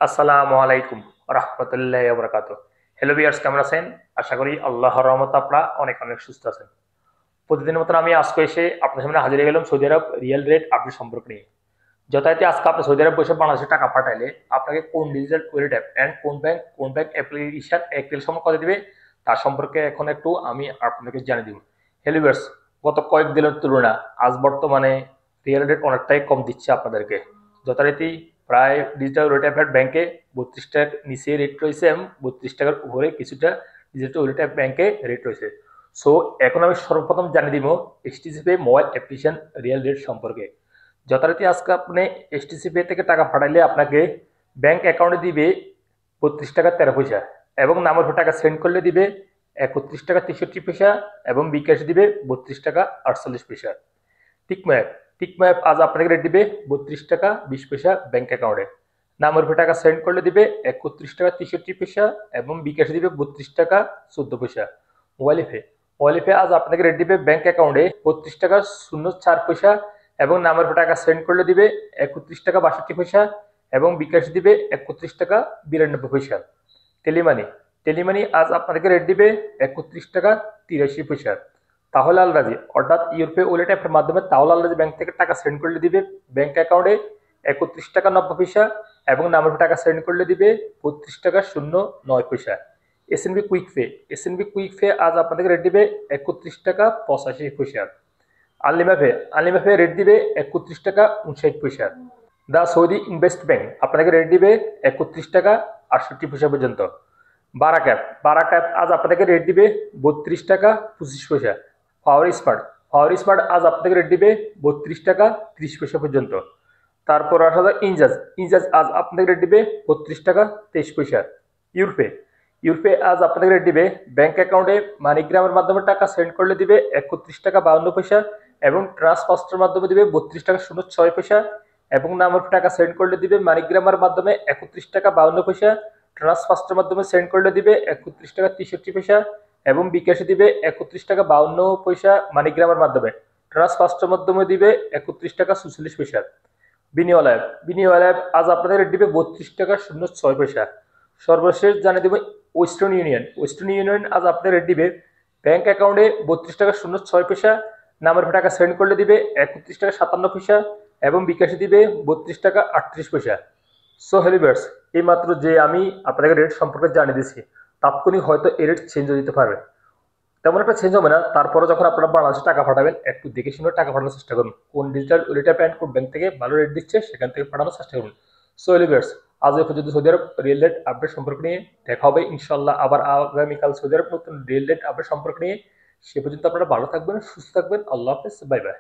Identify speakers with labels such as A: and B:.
A: আসসালামু আলাইকুম রহমতুল্লাহ বরকাত। হ্যালো ভিউয়ার্স, কেমন আছেন? আশা করি আল্লাহর রহমতে আপনারা অনেক অনেক সুস্থ আছেন। প্রতিদিনের মতো আমি আজকে এসে আপনার সামনে হাজির হয়ে গেলাম সৌদি আরব রিয়েল রেট আপডেট সম্পর্ক নিয়ে। যথারীতি আজকে আপনি সৌদি আরব বসে বাংলাদেশে টাকা পাঠাইলে আপনাকে কোন ডিজিটাল ওয়ালেট অ্যাপ এন্ড কোন ব্যাংক অ্যাপ্লিকেশন একটিল সময় করে দিবে তার সম্পর্কে এখন একটু আমি আপনাকে জানিয়ে দিব। হ্যালো ভিউয়ার্স, গত কয়েকদিনের তুলনায় আজ বর্তমানে রিয়েল রেট অনেকটাই কম দিচ্ছে আপনাদেরকে। যথারীতি প্রায় ডিজিটাল ওয়ালেট অ্যাপ ব্যাংকে 32 টাকার নিচে রেট রয়েছে এবং 32 টাকার উপরে কিছুটা ডিজিটাল ওয়ালেট অ্যাপ ব্যাংকে রেট রয়েছে। সো এখন আমি সর্বপ্রথম জানিয়ে দিব HTC pay mobile application real rate সম্পর্কে। যথারীতি আজকে আপনি এইচটিসি পে থেকে টাকা পাঠাইলে আপনাকে ব্যাংক অ্যাকাউন্টে দিবে 32 টাকা 13 পয়সা এবং নামের উপর টাকা সেন্ড করলে দিবে 31 টাকা 63 পয়সা এবং বিকাশ দিবে 32 টাকা 48 পয়সা। টিকম্যাপ টিকম্যাপ আজ আপনাকে রেট দিবে 32 টাকা 20 পয়সা ব্যাংক অ্যাকাউন্টে। নামের উপর টাকা সেন্ড করলে দিবে 31 টাকা 63 পয়সা এবং বিকাশ দিবে 32 টাকা 14 পয়সা। মোবাইল পে আজ আপনাকে রেট দিবে ব্যাংক অ্যাকাউন্টে 32 টাকা 04 পয়সা এবং নামের উপর টাকা সেন্ড করলে দিবে 31 টাকা 62 পয়সা এবং বিকাশ দিবে 31 টাকা 92 পয়সা। টেলিমানি টেলিমানি আজ আপনাদেরকে রেট দিবে 31 টাকা 83 পয়সা। তাহলে আলরাজি অর্থাৎ ইউরোপে ওয়ালেট অ্যাপের মাধ্যমে তাহলে আলরাজি ব্যাংক থেকে টাকা সেন্ড করলে দিবে ব্যাংক অ্যাকাউন্টে 31 টাকা 90 পয়সা এবং নামের উপর টাকা সেন্ড করলে দিবে 32 টাকা 09 পয়সা। এসএনবি কুইক পে আজ আপনাদেরকে রেট দিবে 31 টাকা 85 পয়সা। আনলিমাপে রেট দিবে 31 টাকা 59 পয়সা। দা সৌদি ইনভেস্ট ব্যাংক আপনাদেরকে রেট দিবে 31 টাকা 68 পয়সা পর্যন্ত। বারাক অ্যাপ আজ আপনাদেরকে রেট দিবে 32 টাকা 25 পয়সা। পাওয়ার স্মার্ট আজ আপনাদেরকে রেট দিবে 32 টাকা 30 পয়সা পর্যন্ত। তারপর আসলে ইনজাজ আজ আপনাদেরকে রেট দিবে 32 টাকা 23 পয়সা। ইউরপে ইউরপে আজ আপনাদেরকে রেট দিবে ব্যাংক অ্যাকাউন্টে মানিগ্রামের মাধ্যমে টাকা সেন্ড করলে দিবে 31 টাকা 52 পয়সা এবং ট্রান্সফার্স্টের মাধ্যমে দিবে 32 টাকা 06 পয়সা এবং নামের টাকা সেন্ড করলে দিবে মানিগ্রামের মাধ্যমে 31 টাকা 52 পয়সা। ট্রান্সফার্স্টের মাধ্যমে সেন্ড করলে দিবে 31 টাকা 63 পয়সা এবং বিকাশে দিবে 31 টাকা 52 পয়সা মানিগ্রামের মাধ্যমে। ট্রান্সফার্স্টের মাধ্যমে দিবে 31 টাকা 44 পয়সা। বিনিময় অ্যাপ আজ আপনাদের রেট দিবে 32 টাকা 06 পয়সা। সর্বশেষ জানিয়ে দেবে ওয়েস্টার্ন ইউনিয়ন আজ আপনাদের রেট দিবে ব্যাংক অ্যাকাউন্টে 32 টাকা 06 পয়সা নামের উপর টাকা সেন্ড করলে দিবে 31 টাকা 57 পয়সা এবং বিকাশে দিবে 32 টাকা 38 পয়সা। সো হেলিবার্স, এই মাত্র যে আমি আপনাকে রেট সম্পর্কে জানিয়ে দিচ্ছি, তাৎক্ষণিক হয়তো এই রেট চেঞ্জ হয়ে যেতে পারবে। তেমন একটা চেঞ্জ হবে না, তারপরে যখন আপনারা বাংলাদেশে টাকা পাঠাবেন একটু দেখে শুনে টাকা পাঠানোর চেষ্টা করুন। কোন ডিজিটাল ওয়ালেট অ্যাপ কোন ব্যাংক থেকে ভালো রেট দিচ্ছে সেখান থেকে পাঠানোর চেষ্টা করুন। সো এলিভার্স, আজ এই পর্যন্ত সৌদি আরব রিয়েল রেট আপডেট সম্পর্ক নিয়ে দেখা হবে ইনশাল্লাহ আবার আগামীকাল সৌদি আরব নতুন রিয়েল রেট আপডেট সম্পর্ক নিয়ে। সে পর্যন্ত আপনারা ভালো থাকবেন, সুস্থ থাকবেন। আল্লাহ হাফেজ, বাই বাই।